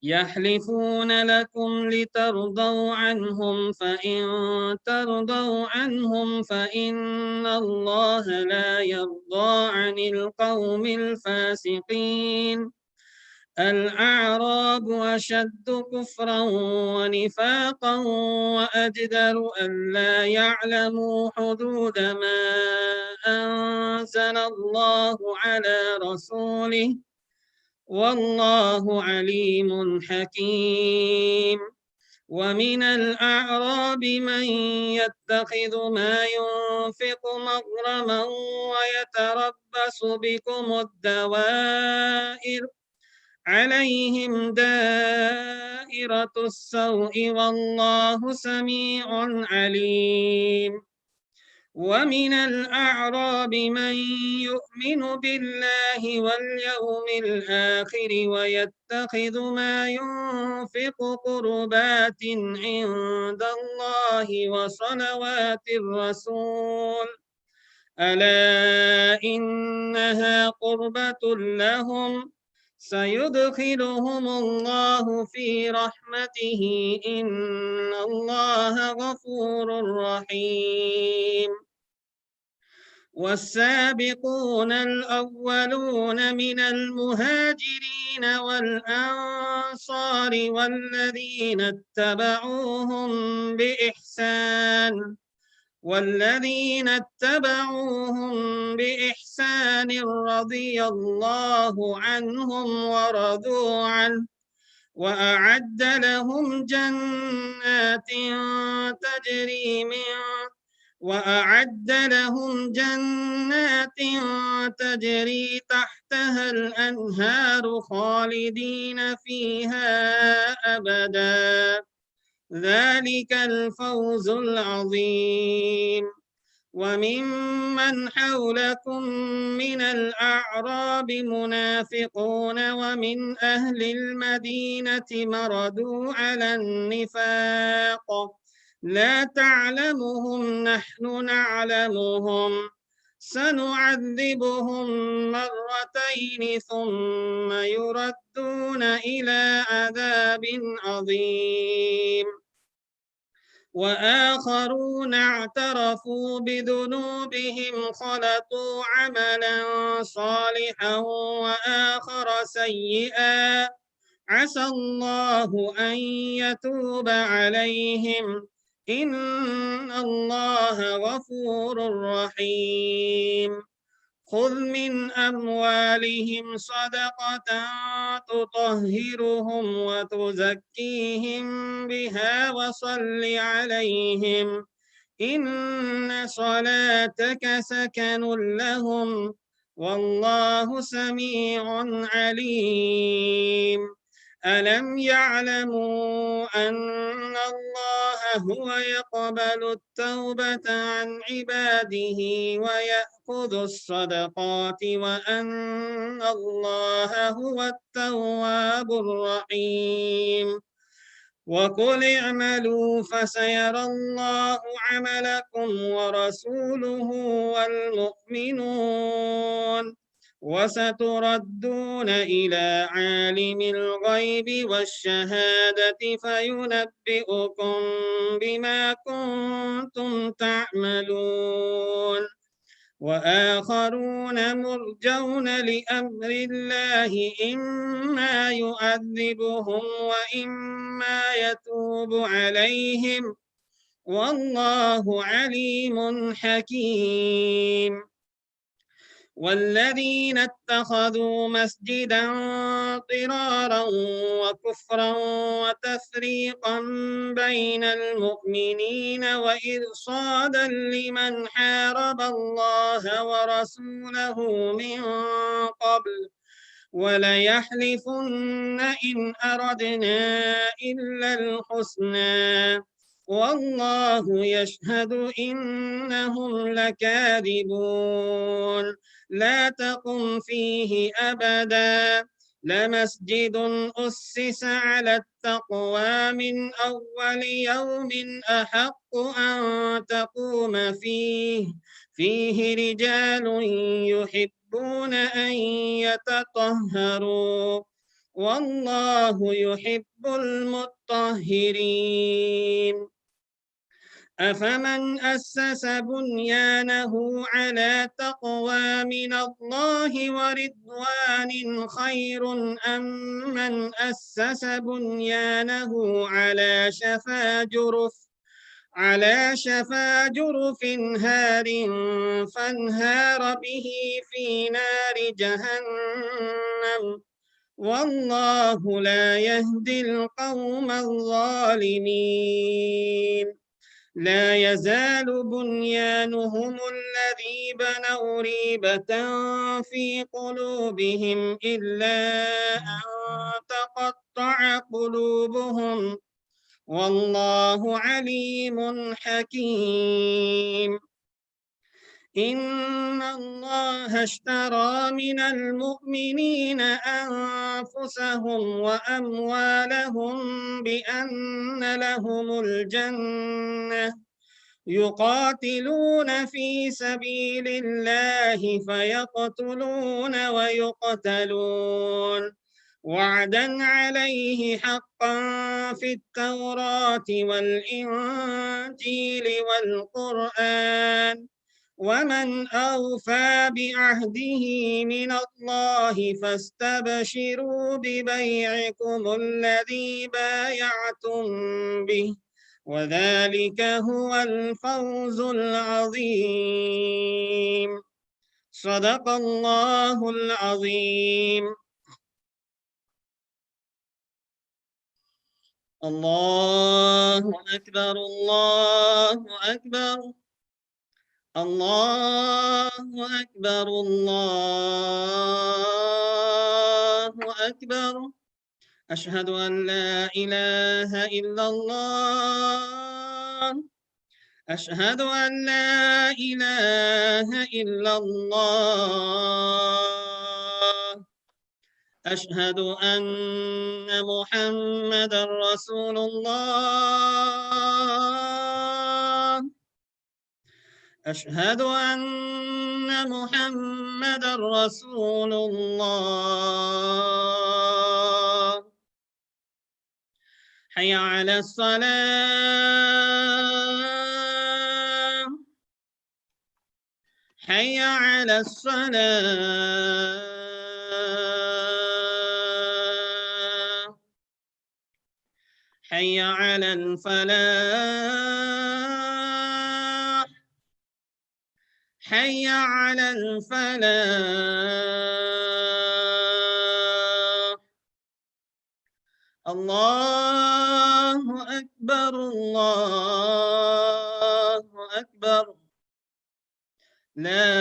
يحلفون لكم لترضوا عنهم فإن ترضوا عنهم فإن الله لا يرضى عن القوم الفاسقين. الأعراب أشد كفرا ونفاقا وأجدر ألا يعلموا حدود ما أنزل الله على رسوله والله عليم حكيم. ومن الأعراب من يتخذ ما ينفق مغرما ويتربص بكم الدوائر عليهم دائرة السوء والله سميع عليم. ومن الأعراب من يؤمن بالله واليوم الآخر ويتخذ ما ينفق قربات عند الله وصلوات الرسول ألا إنها قربة لهم سيدخلهم الله في رحمته إن الله غفور رحيم. والسابقون الأولون من المهاجرين والأنصار والذين اتبعوهم بإحسان رضي الله عنهم ورضوا عنه وأعد لهم جنات تجري تحتها الأنهار خالدين فيها أبدا ذلك الفوز العظيم. وممن حولكم من الأعراب منافقون ومن أهل المدينة مردوا على النفاق لا تعلمهم نحن نعلمهم سنعذبهم مرتين ثم يردون إلى عذاب عظيم. وآخرون اعترفوا بذنوبهم خلطوا عملا صالحا وآخر سيئا عسى الله أن يتوب عليهم إن الله غفور رحيم. خذ من أموالهم صدقة تطهرهم وتزكيهم بها وصل عليهم إن صلاتك سكن لهم والله سميع عليم. ألم يعلموا أن الله هو يقبل التوبة عن عباده ويأخذ الصدقات وأن الله هو التواب الرحيم. وقل اعملوا فسيرى الله عملكم ورسوله والمؤمنون وستردون إلى عالم الغيب والشهادة فينبئكم بما كنتم تعملون. وآخرون مرجون لأمر الله إما يؤذبهم وإما يتوب عليهم والله عليم حكيم. والذين اتخذوا مسجدا ضرارا وكفرا وتفريقا بين المؤمنين وإرصادا لمن حارب الله ورسوله من قبل وليحلفن إن أردنا إلا الحسنى والله يشهد إنهم لكاذبون. لا تقم فيه أبدا لمسجد أسس على التقوى من أول يوم أحق أن تقوم فيه رجال يحبون أن يتطهروا والله يحب المطهرين. أفمن أسس بنيانه على تقوى من الله ورضوان خير أم من أسس بنيانه على شفا جرف هار فانهار به في نار جهنم والله لا يهدي القوم الظالمين. لا يزال بنيانهم الذي بنوا ريبة في قلوبهم إلا أن تقطع قلوبهم والله عليم حكيم. إن الله اشترى من المؤمنين أنفسهم وأموالهم بأن لهم الجنة يقاتلون في سبيل الله فيقتلون ويقتلون وعدا عليه حقا في التوراة والإنجيل والقرآن ومن أوفى بعهده من الله فاستبشروا ببيعكم الذي بايعتم به وذلك هو الفوز العظيم. صدق الله العظيم. الله أكبر الله أكبر الله أكبر الله أكبر. أشهد أن لا إله إلا الله. أشهد أن لا إله إلا الله. أشهد أن محمدا رسول الله. أشهد أن محمدا رسول الله. حي على الصلاة. حي على الصلاة. حي على الفلاح. حي على الفلاح. الله أكبر الله أكبر. لا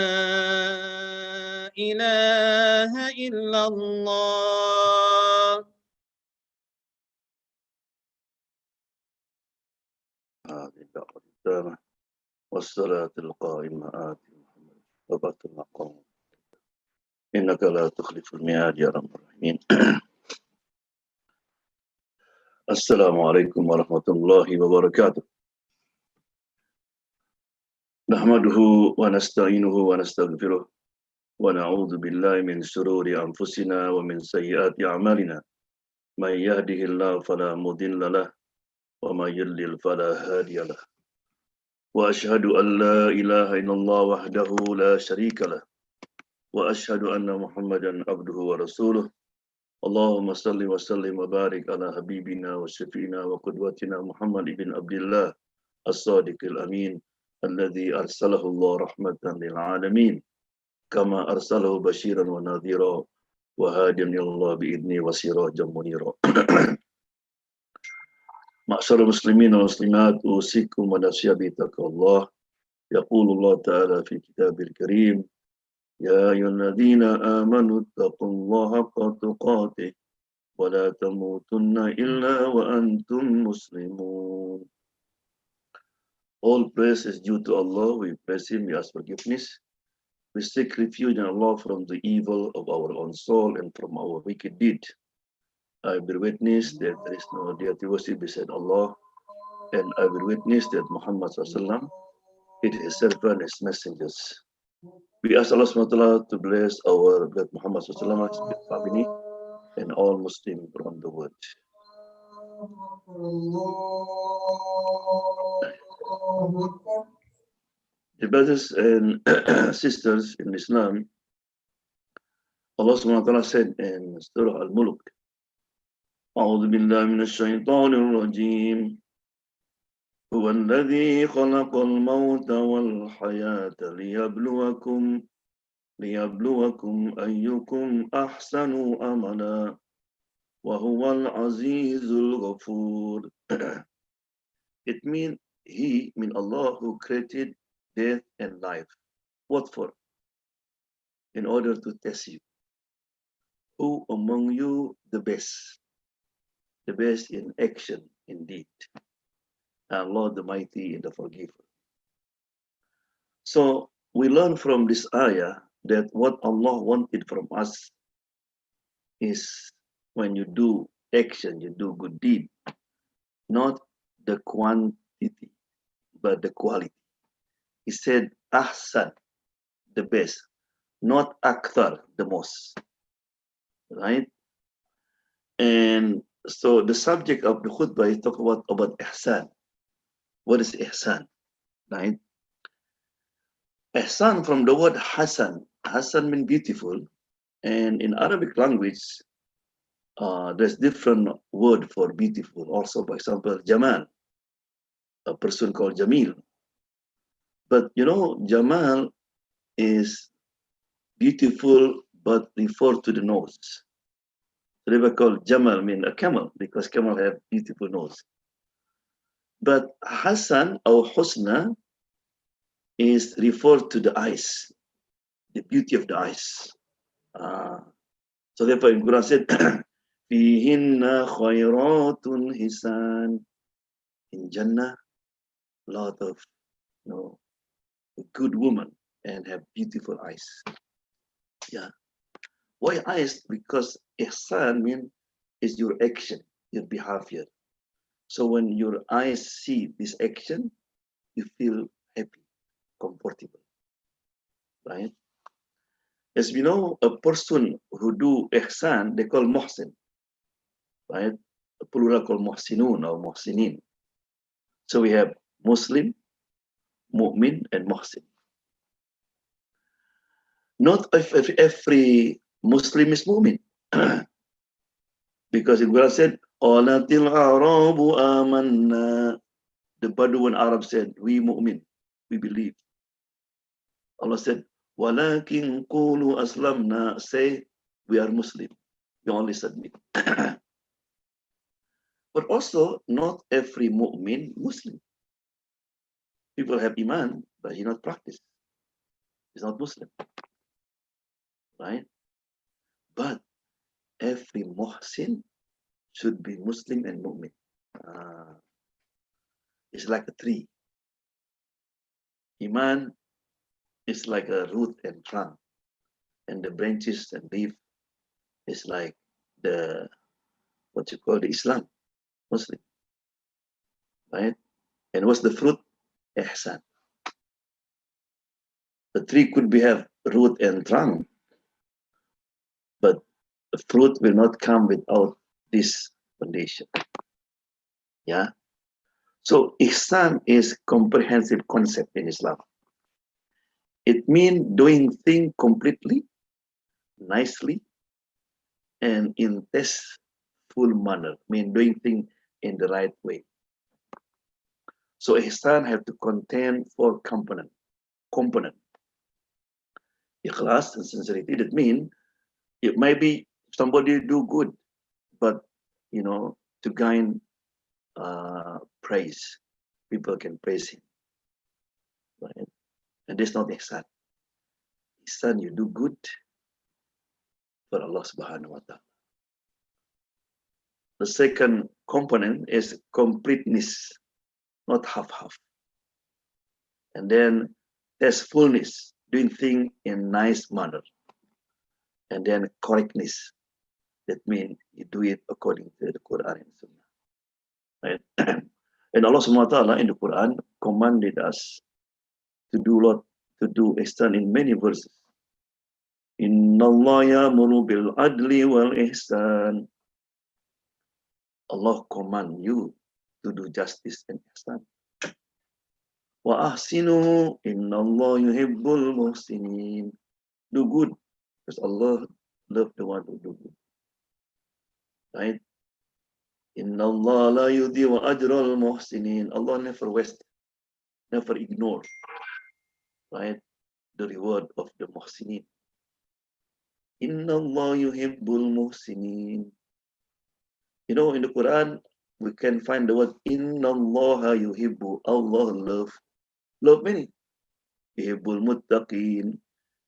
إله إلا الله. هذه الدعوة التامة والصلاة القائمة آت محمد وبعث المقام إنك لا تخلف الميعاد يا رب الراحمين. السلام عليكم ورحمة الله وبركاته. نحمده ونستعينه ونستغفره ونعوذ بالله من شرور أنفسنا ومن سيئات أعمالنا من يهده الله فلا مضل له ومن يضلل فلا هادي له وأشهد أن لا إله إلا الله وحده لا شريك له وأشهد أن محمدا عبده ورسوله. اللهم صل وسلم وبارك على حبيبنا وشفينا وقدوتنا محمد بن عبد الله الصادق الأمين الذي أرسله الله رحمة للعالمين كما أرسله بشيرا ونذيرا وهاديا إلى الله بإذنه وسراجا منيرا. معشر المسلمين والمسلمات أوصيكم ونفسي بتقوى الله. يقول الله تعالى في كتابه الكريم يا أيها الذين آمنوا اتقوا الله حق تقاته ولا تموتن إلا وأنتم مسلمون. All praise is due to Allah. We praise Him, we ask forgiveness. We seek refuge in Allah from the evil of our own soul and from our wicked deed. I bear witness that there is no deity worship beside Allah, and I bear witness that Muhammad sallallahu is His servant, His messengers. We ask Allah SWT to bless our Prophet Muhammad sallallahu his family, and all Muslims around the world. The brothers and sisters in Islam, Allah subhanahu wa ta'ala said in Surah Al-Mulk, أعوذ بالله من الشيطان الرجيم هو الذي خلق الموت والحياة ليبلوكم أيكم أحسن أملا وهو العزيز الغفور. It means Allah who created death and life. What for? In order to test you. Who among you the best? The best in action, indeed. Allah the Mighty and the Forgiver. So we learn from this ayah that what Allah wanted from us is when you do action, you do good deed, not the quantity, but the quality. He said, ahsan, the best, not akthar, the most, right? And so the subject of the khutbah is talk about ihsan. What is ihsan, right? Ihsan from the word hasan. Hasan means beautiful, and in Arabic language, there's different word for beautiful. Also, for example, Jamal, a person called Jamil. But you know, Jamal is beautiful, but refer to the nose. So they were called Jamal, mean a camel, because camel have beautiful nose. But Hasan or Husna is referred to the eyes, the beauty of the eyes. So therefore, in Quran said, "Fihinna khairatun hisan." In Jannah, a lot of a good woman and have beautiful eyes. Yeah. Why eyes? Because ihsan means is your action, your behavior. So when your eyes see this action, you feel happy, comfortable, right? As we know, a person who do ihsan, they call muhsin, right? A plural called muhsinun or muhsinin. So we have Muslim, mu'min, and muhsin. Not if every Muslim is mu'min. Because in Quran said, Qalatil Arabu amanna. The Bedouin Arab said, we mu'min, we believe. Allah said, Walakin qulu aslamna, say, we are Muslim. We only submit. But also, not every mu'min Muslim. People have iman, but he not practice. He's not Muslim. Right? But every muhsin should be Muslim and mu'min. It's like a tree. Iman is like a root and trunk, and the branches and leaf is like the what you call the Islam, Muslim, right? And what's the fruit? Ihsan. The tree could have root and trunk, but the fruit will not come without this foundation. Yeah. So ihsan is comprehensive concept in Islam. It means doing things completely, nicely, and in tasteful manner. Mean doing things in the right way. So ihsan have to contain 4 components. Ikhlas and sincerity. That means it might be somebody do good, but to gain praise, people can praise him, right? And that's not ihsan. Ihsan, you do good for Allah subhanahu wa ta'ala. The second component is completeness, not half-half. And then there's fullness, doing things in nice manner. And then correctness. That means you do it according to the Quran and Sunnah. Right? And Allah subhanahu wa ta'ala in the Quran commanded us to do ihsan in many verses. Inna Allah ya'muru bil adli wal ihsan. Allah command you to do justice and ihsan. Wa ahsinu inna Allah yuhibbul muhsinin. Do good because Allah loves the one who do good. Right? Inna Allah la yudhi'u ajral muhsinin. Allah never waste, never ignore, right? The reward of the muhsinin. Inna Allah yuhibbul muhsinin. You know, in the Quran, we can find the word Inna Allah yuhibbu. Allah love many. Yuhibbul muttaqin,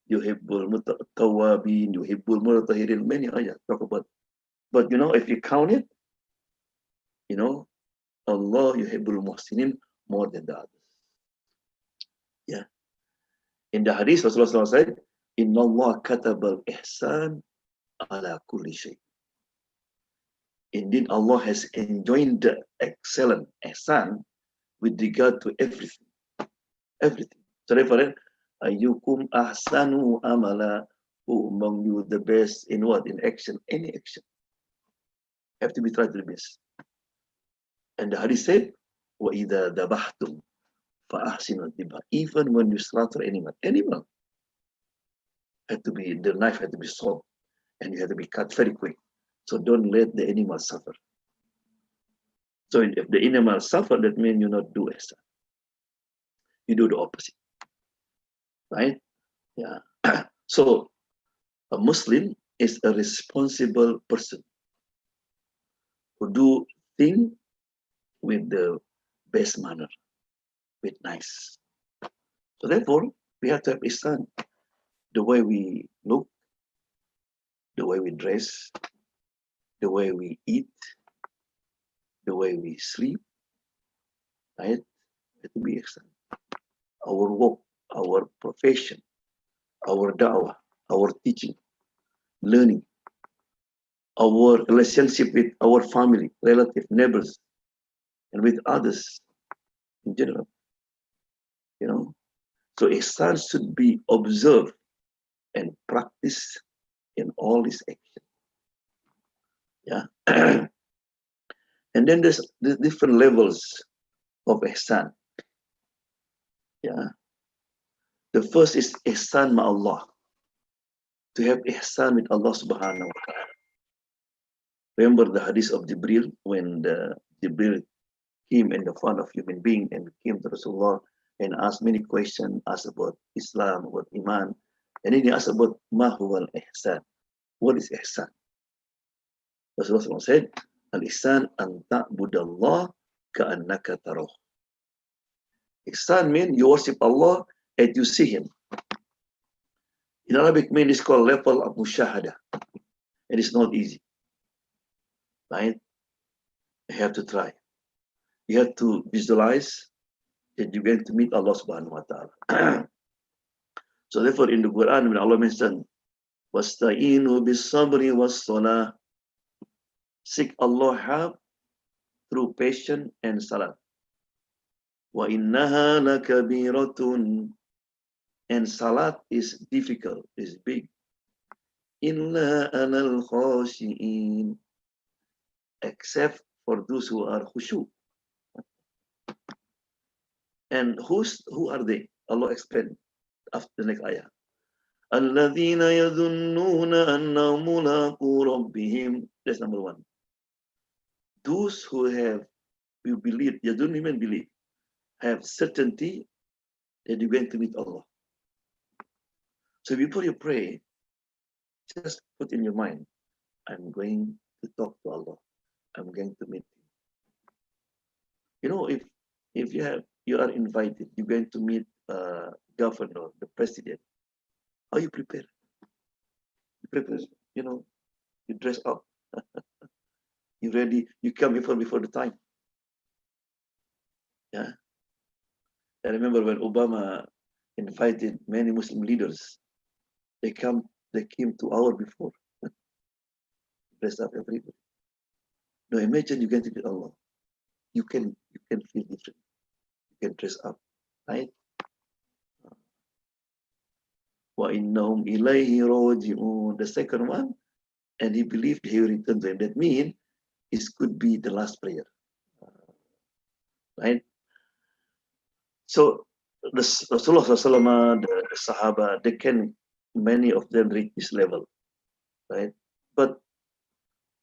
yuhibbul tawabin, yuhibbul mutatahirin. Many ayat talk about. But you know, if you count it, you know, Allah yuhibbul muhsinin more than the others. Yeah. In the hadith, Rasulullah said, Inna Allah katabal ihsan ala kulli shay. Indeed, Allah has enjoined the excellent ihsan with regard to everything. Everything. So therefore, ayyukum ahsanu amala, who among you the best in what? In action, any action. Have to be tried to the best. And the hadith said, وَإِذَا دَبَحْتُمْ فَأَحْسِنُوا الذِّبْحَ. Even when you slaughter animal, had to be, the knife had to be sharp, and you had to be cut very quick. So don't let the animal suffer. So if the animal suffer, that means you not do ihsan. You do the opposite. Right? Yeah. So a Muslim is a responsible person who do things with the best manner, with nice. So therefore, we have to have ihsan. The way we look, the way we dress, the way we eat, the way we sleep, right? It will be ihsan. Our work, our profession, our da'wah, our teaching, learning, our relationship with our family, relative, neighbors, and with others in general. You know, so ihsan should be observed and practiced in all his action. Yeah. And then there's the different levels of ihsan. Yeah. The first is ihsan ma'allah. To have ihsan with Allah subhanahu wa ta'ala. Remember the hadith of Jibril, when Jibril came in the form of human being and came to Rasulullah and asked many questions, asked about Islam, about Iman, and then he asked about ma huwa al-ihsan. What is ihsan? Rasulullah said, al-ihsan an ta'budallah ka'annaka tarah. Ihsan means you worship Allah as you see him. In Arabic, mean it's called level of mushahada. It is not easy. Right? You have to try. You have to visualize that you're going to meet Allah subhanahu wa ta'ala. So therefore in the Quran, when Allah mentioned, وَاسْتَعِينُوا بِالصَّبْرِ وَالصَّلَاةِ, seek Allah help through patience and salah. وَإِنَّهَا لَكَبِيرَةٌ, and salat is difficult, is big. إِلَّا أَنَا الْخَاشِئِينَ, except for those who are khushu. And who are they? Allah explained after the next ayah. الَّذِينَ يَظُنُّونَ أَنَّهُمْ مُلَاقُو رَبِّهِمْ. That's number one. Those who have, you believe, you don't even believe, have certainty that you're going to meet Allah. So before you pray, just put in your mind, I'm going to talk to Allah. I'm going to meet him. You know, if you are invited, you're going to meet governor, the president. How you prepare? You prepare, you know, you dress up. You ready, you come before the time. Yeah. I remember when Obama invited many Muslim leaders, they came 2 hours before. Dress up everybody. Now imagine you get to meet Allah. You can feel different. You can dress up, right? وَإِنَّهُمْ إِلَيْهِ رَاجِعُونَ. The second one, and he believed he will return to him. That means it could be the last prayer, right? So the Rasulullah SAW, the Sahaba, they can, many of them reach this level, right? But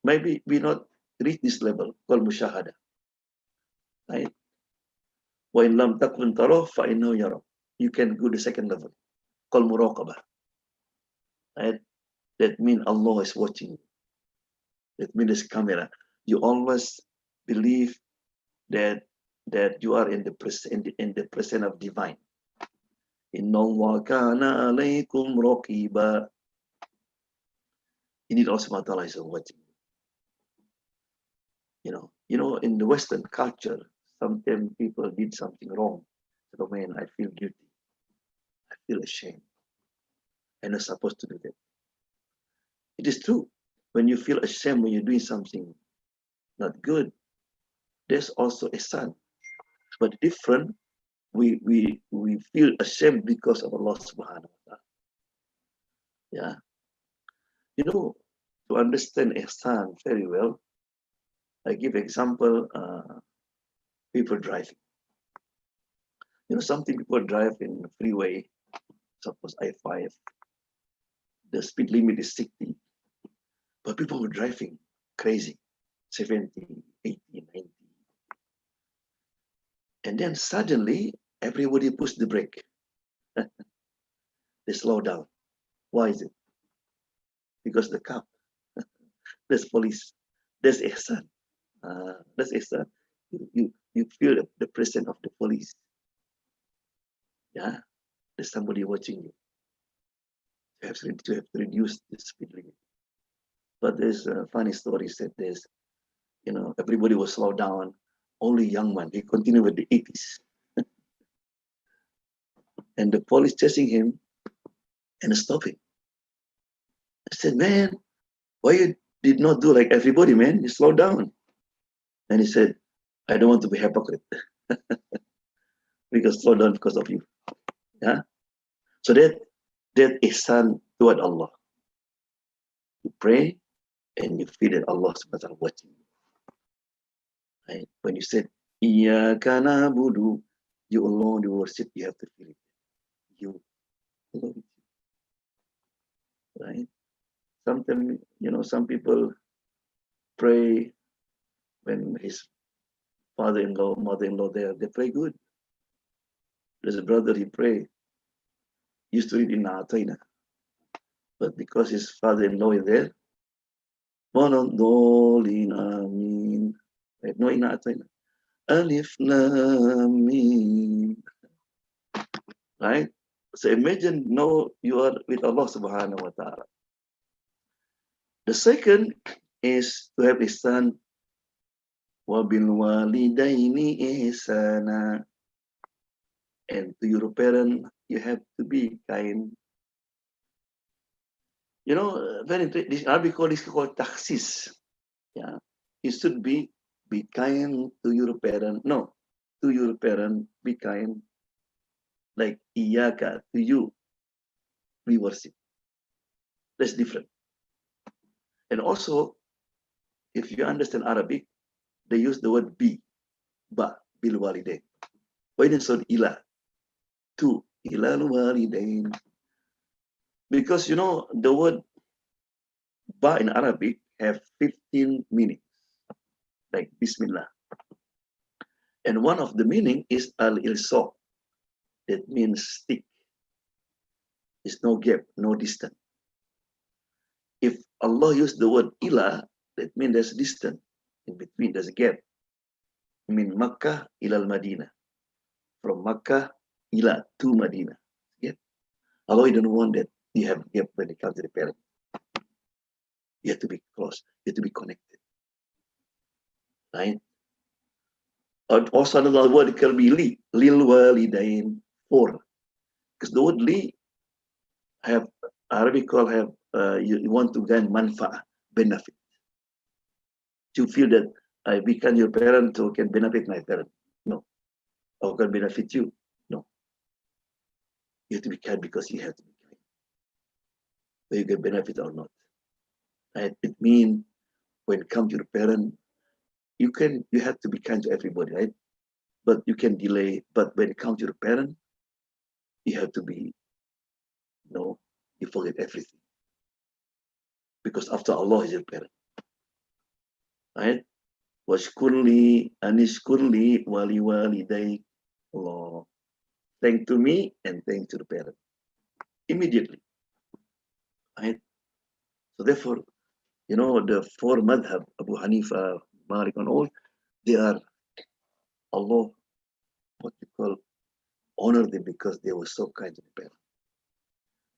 maybe we not reach this level called mushahada, right? وَإِنْ لَمْ تَكُنْ تَرَهُ فَإِنَّهُ يَرَهُ. You can go the second level called muraqabah, right? That means Allah is watching you. That means there's camera. You always believe that you are in the presence of divine. Inna Allah kana alaykum raqiba. Indeed, Allah subhanahu wa ta'ala is watching. You know, in the Western culture, sometimes people did something wrong. So, man, I feel guilty. I feel ashamed. I'm not supposed to do that. It is true. When you feel ashamed when you're doing something not good, there's also a sign. But different, we feel ashamed because of Allah subhanahu wa ta'ala. Yeah. You know, to understand ihsan very well, I give example, people driving. You know, something people drive in the freeway, suppose I-5, the speed limit is 60, but people were driving crazy, 70, 80, 90. And then suddenly, everybody pushed the brake. They slow down. Why is it? Because the cop, there's police, there's ihsan. That's ihsan. You feel the presence of the police. Yeah, there's somebody watching you. You have to reduce the speed limit. But there's a funny story said this, you know, everybody was slowed down. Only young man, he continued with the 80s. And the police chasing him and stopping. I said, man, why you did not do like everybody, man? You slow down. And he said, I don't want to be hypocrite. Because slow down because of you. Yeah. So that ihsan toward Allah. You pray and you feel that Allah subhanahu wa ta'ala watching you. Right? When you said, Iyyaka na'budu, you alone you worship, you have to feel it. You alone. Right? Sometimes, you know, some people pray when his father-in-law, mother-in-law there, they pray good. There's a brother, he pray, used to read in Na'atayna. But because his father-in-law is there, Monodolin Amin. Right? No, in Na'atayna. Alif Lam Mim. Right? So imagine, no, you are with Allah subhanahu wa ta'ala. The second is to have ihsan. Wabil walidaini ihsana. And to your parent, you have to be kind. You know, very this Arabic call is called takhsis. Yeah, you should be kind to your parent. No, to your parent, be kind. Like iyaka, to you, we worship. That's different. And also, if you understand Arabic, they use the word bi, ba, bil walidain. Why didn't say ila? To, ilal walidain. Because you know, the word ba in Arabic have 15 meanings, like Bismillah. And one of the meaning is al-ilsaq. That means stick. There's no gap, no distance. If Allah used the word ilah, that means there's distance in between, there's a gap. I mean Makkah ilal Madinah. From Makkah ila to Madinah. Yeah. Allah don't want that you have gap when it comes to the parent. You have to be close, you have to be connected. Right? Also another word can be li, lil walidain, for. Because the word li have Arabic call have you want to gain manfaat, benefit. You feel that I become your parent so can benefit my parent. No. Or can benefit you. No. You have to be kind because you have to be kind. whether you get benefit or not. Right? It means when it comes to your parent, you have to be kind to everybody, right? But you can delay. But when it comes to your parent, you have to be, you forget everything. Because after Allah is your parent. Right? Washkurli anishkurli wali waliday. Allah. Thank to me and thank to the parent. Immediately. Right? So therefore, the four madhab, Abu Hanifa, Malik, and all, they are, Allah, what you call, honor them because they were so kind to the parent.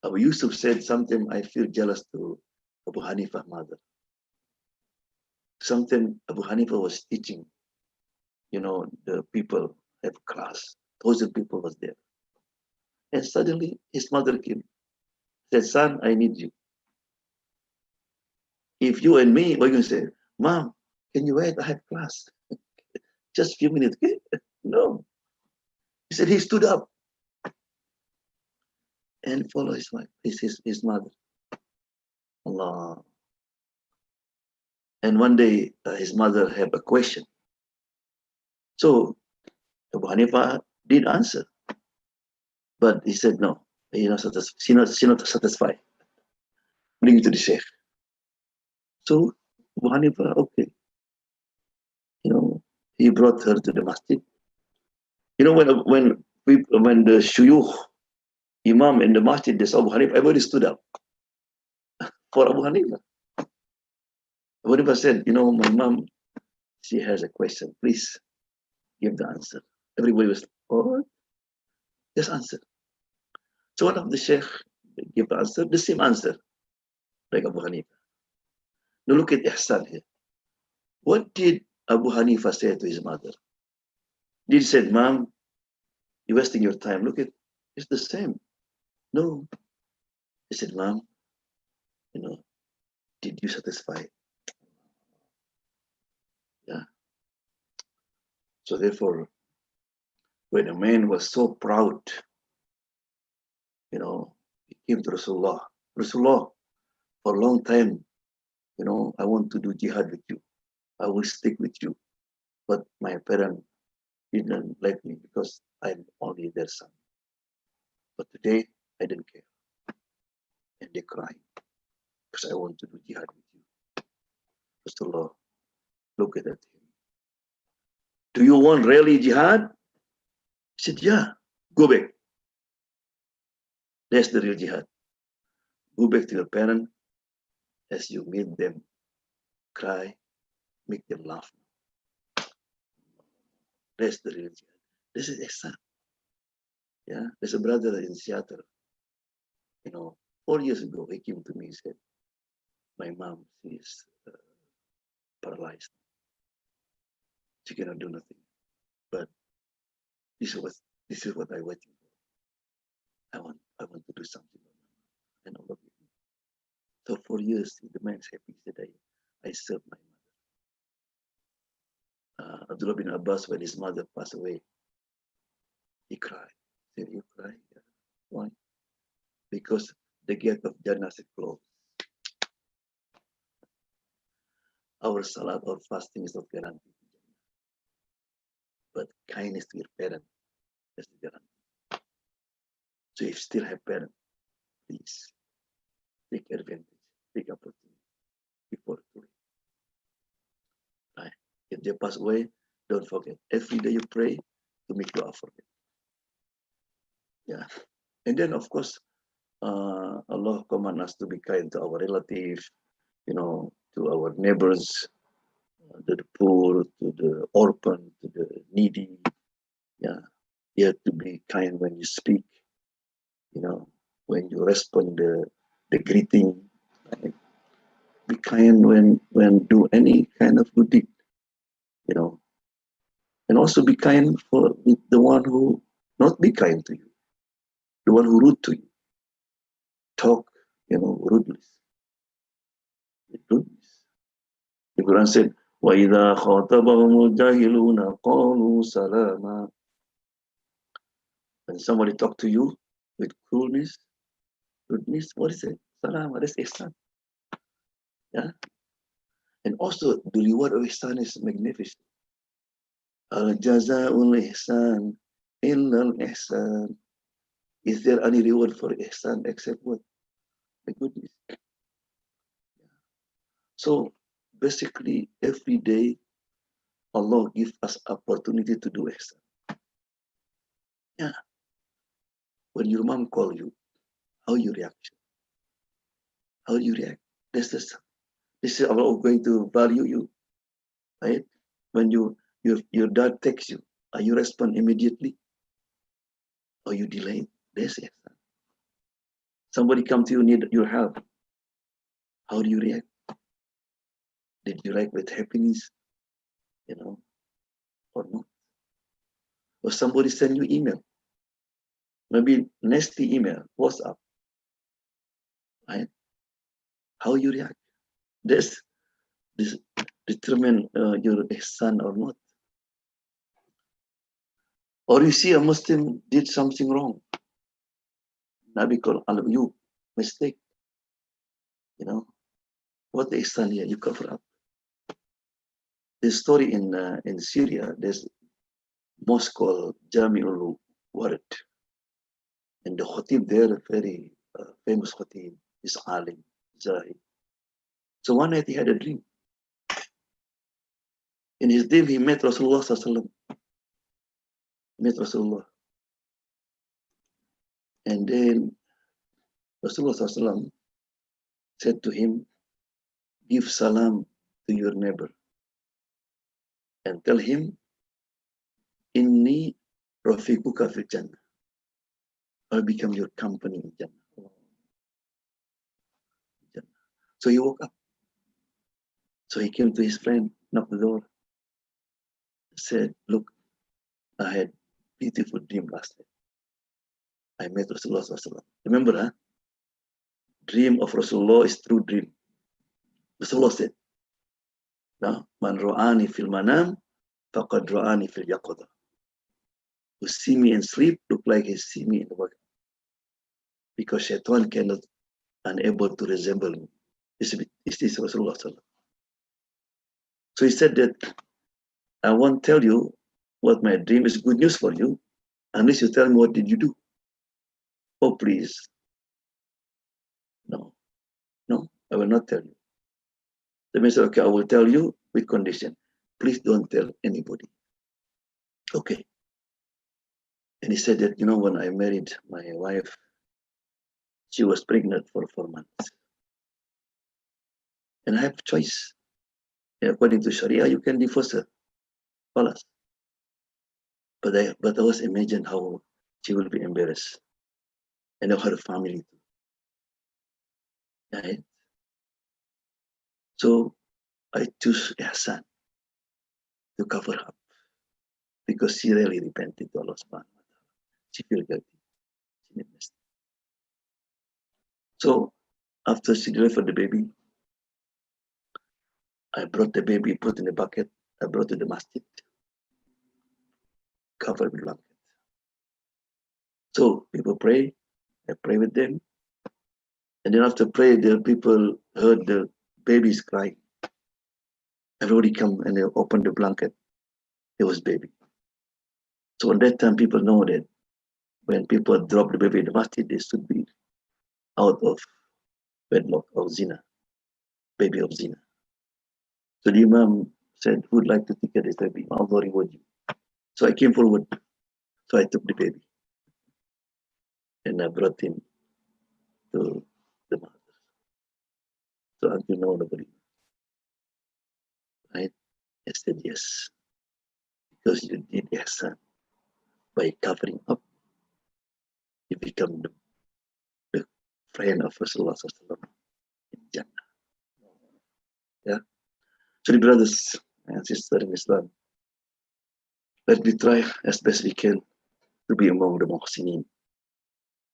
Abu Yusuf said, sometimes I feel jealous to Abu Hanifa's mother. Sometimes Abu Hanifa was teaching, the people at class. Thousands of people was there. And suddenly his mother came, said, son, I need you. If you and me, what are you going to say? Mom, can you wait? I have class. Just a few minutes. Okay? No. He said he stood up and followed his wife, his mother. Allah. And one day his mother had a question. So Abu Hanifa did answer. But he said no. She's not satisfied. Bring it to the Sheikh. So Abu Hanifa, okay. He brought her to the masjid. When the shuyukh, imam in the masjid, there's Abu Hanifa, everybody stood up for Abu Hanifa. Abu Hanifa said, my mom, she has a question. Please give the answer. Everybody was, oh, just answer. So one of the Sheikh gave the answer, the same answer, like Abu Hanifa. Now look at Ihsan here. What did Abu Hanifa say to his mother? Did he say, Mom, you're wasting your time. Look at, it's the same. No. He said, Mom, did you satisfy? Yeah. So therefore, when a man was so proud, he came to Rasulallah. Rasulallah, for a long time, I want to do jihad with you. I will stick with you. But my parents didn't let me because I'm only their son. But today, I didn't care. And they cry because I want to do jihad with you. Rasulallah, look at him. Do you want really jihad? He said, yeah, go back. That's the real jihad. Go back to your parents as you meet them, cry, make them laugh. That's the real jihad. This is ihsan. Yeah, there's a brother in Seattle. 4 years ago, he came to me and said, my mom, she is paralyzed. She cannot do nothing. But this is what I'm waiting for. I want to do something. And all of you. So 4 years, the man's happy. He said, I served my mother. Abdullah bin Abbas, when his mother passed away, he cried. He said, you cry? Yeah. Why? Because the gate of Jannah is closed. Our salat or fasting is not guaranteed. But kindness to your parent is the guarantee. So if you still have parents, please take advantage, take opportunity before too late. Right? If they pass away, don't forget. Every day you pray to make dua for them. Yeah. And then of course, Allah command us to be kind to our relatives, to our neighbors, to the poor, to the orphan, to the needy. Yeah. You have to be kind when you speak, when you respond the greeting. Right? Be kind when do any kind of good deed, and also be kind for the one who not be kind to you, the one who rude to you, talk, rudeness. The Quran said, وَإِذَا خَاطَبَهُمُ الْجَاهِلُونَ قَالُوا سَلَامًا. When somebody talk to you with coolness, rudeness, what is it? Salam, that's ihsan. Yeah. And also the reward of ihsan is magnificent. Al jazaa'ul ihsan illa al ihsan. Is there any reward for ihsan except what? The goodness. So basically every day Allah gives us opportunity to do ihsan. Yeah. When your mom call you, how you react? How you react? This is Allah going to value you, right? When your dad texts you, are you respond immediately or you delay? This is somebody come to you need your help. How do you react? Did you react with happiness, or not? Or somebody send you email, maybe nasty email, WhatsApp, right? How you react? This determine your ihsan or not. Or you see a Muslim did something wrong. Nabi called you mistake. What the ihsan here? You cover up. This story in Syria, there's mosque called Jami'ul Warid. And the khatib there, very famous khatib, is alim, zahid. So one night he had a dream. In his dream, he met Rasulullah sallallahu alaihi wasallam. Met Rasulullah. And then Rasulullah sallallahu alaihi wasallam said to him, give salam to your neighbor and tell him, Inni rafiquka fil Jannah. I'll become your company in Jannah. So he woke up. So he came to his friend, knocked the door, said, look, I had beautiful dream last night. I met Rasulullah sallallahu alaihi wasallam. Remember, dream of Rasulullah is true dream. Rasulullah said, now, man ra'ani fil manam, faqad ra'ani fil yaqadah. Who see me in sleep look like he see me in the wake. Because shaitan cannot unable to resemble me. This is Rasulullah sallallahu. So he said that I won't tell you what my dream is good news for you unless you tell me what did you do. Oh please. No, I will not tell you. The man said, okay, I will tell you with condition. Please don't tell anybody. Okay. And he said that, when I married my wife, she was pregnant for 4 months. And I have a choice. And according to Sharia, you can divorce her. Falas. But I was imagine how she will be embarrassed. And her family too. Right? So I choose ihsan to cover up. Because she really repented to Allah subhanahu wa ta'ala. She feel guilty. She made mistake. So after she delivered the baby, I brought the baby, put in a bucket. I brought to the masjid, covered with blanket. So people pray. I pray with them. And then after prayer, the people heard the babies crying. Everybody come and they opened the blanket. It was baby. So at that time, people know that when people drop the baby in the masjid, they should be out of wedlock or zina, baby of zina. So the Imam said, who would like to take this baby? Allah reward you. So I came forward. So I took the baby. And I brought him to the mother. So until now, nobody. Right? I said yes. Because you did ihsan. By covering up, you become the friend of Rasulullah in Jannah. Yeah. So the brothers and sisters in Islam, let me try as best we can to be among the muhsinin.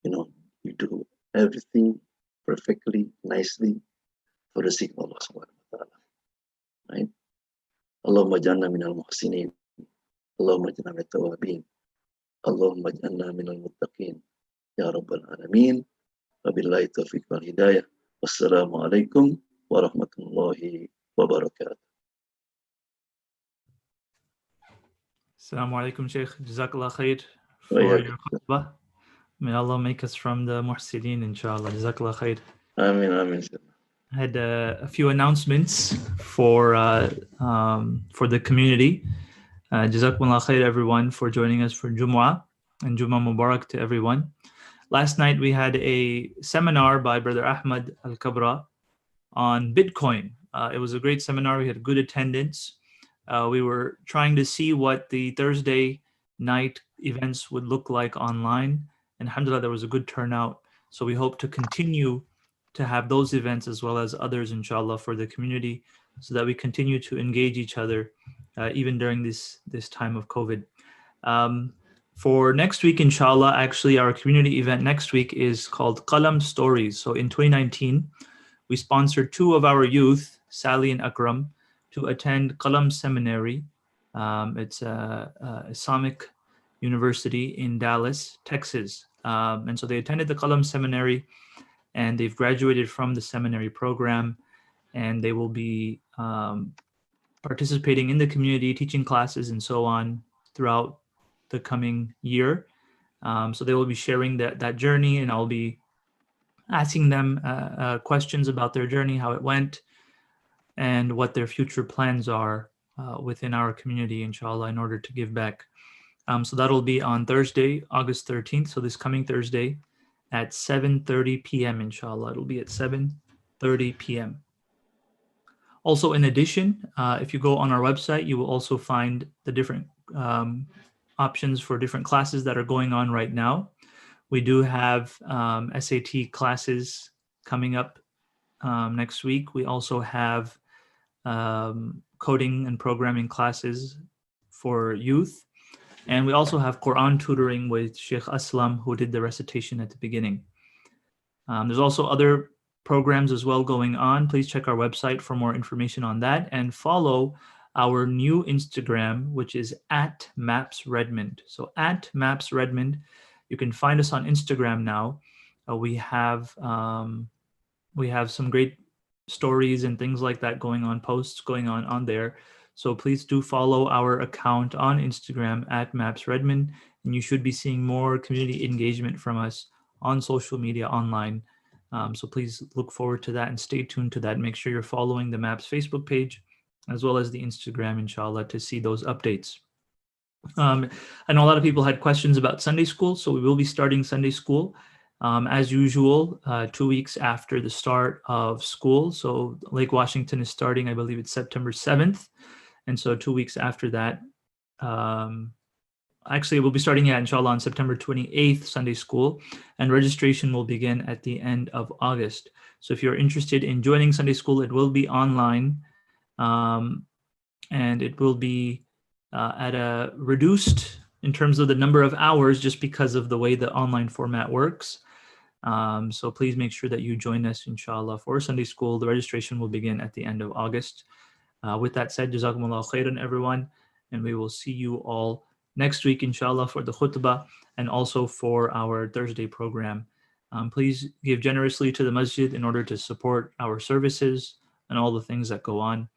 You do everything perfectly, nicely for the sake of Allah subhanahu wa ta'ala. Right? Allahumma ja'alna minal muhsinin. Allahumma ja'alna minal tawabin. Allahumma ja'alna minal muttaqin. Ya Rabbal Alameen. Wabillahi taufiq wal hidayah. Wassalamu alaikum warahmatullahi wabarakatuh. Assalamu alaikum, Sheikh. Jazakallah khair Wa for your iyyakum. khutbah. May Allah make us from the muhsinin, inshallah. Jazakallah khair. Amin, amin. I had a few announcements for the community. Jazakumullah khair, everyone, for joining us for Jumu'ah, and Jumu'ah Mubarak to everyone. Last night we had a seminar by Brother Ahmad Al-Kabra on Bitcoin. It was a great seminar. We had good attendance. We were trying to see what the Thursday night events would look like online. And alhamdulillah, there was a good turnout. So we hope to continue to have those events as well as others, inshallah, for the community, so that we continue to engage each other even during this time of COVID. For next week, inshallah, actually our community event next week is called Qalam Stories. So in 2019, we sponsored two of our youth, Sally and Akram, to attend Qalam Seminary. It's a Islamic university in Dallas, Texas. And so they attended the Qalam Seminary, and they've graduated from the seminary program, and they will be participating in the community, teaching classes and so on throughout the coming year. So they will be sharing that journey, and I'll be asking them questions about their journey, how it went, and what their future plans are within our community, inshallah, in order to give back. So that'll be on Thursday, August 13th. So this coming Thursday at 7:30 p.m., inshallah. It'll be at 7:30 p.m. Also, in addition, if you go on our website, you will also find the different options for different classes that are going on right now. We do have SAT classes coming up next week. We also have coding and programming classes for youth. And we also have Quran tutoring with Sheikh Aslam, who did the recitation at the beginning. There's also other programs as well going on. Please check our website for more information on that, and follow our new Instagram, which is @MapsRedmond. So @MapsRedmond. You can find us on Instagram now. We have some great stories and things like that going on, posts going on there. So please do follow our account on Instagram @MapsRedmond, and you should be seeing more community engagement from us on social media online. So please look forward to that and stay tuned to that. Make sure you're following the Maps Facebook page as well as the Instagram, inshallah, to see those updates. I know a lot of people had questions about Sunday school, so we will be starting Sunday school as usual 2 weeks after the start of school. So Lake Washington is starting, I believe it's September 7th. And so 2 weeks after that, actually we'll be starting, inshallah, on September 28th, Sunday school, and registration will begin at the end of August. So if you're interested in joining Sunday school, it will be online, and it will be at a reduced in terms of the number of hours, just because of the way the online format works. So please make sure that you join us, inshallah, for Sunday school. The registration will begin at the end of August. With that said, Jazakumullah khairan, everyone, and we will see you all next week, inshallah, for the khutbah and also for our Thursday program. Please give generously to the masjid in order to support our services and all the things that go on.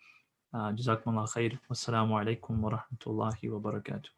Jazakumullah khair. Wassalamu alaikum wa rahmatullahi wa barakatuh.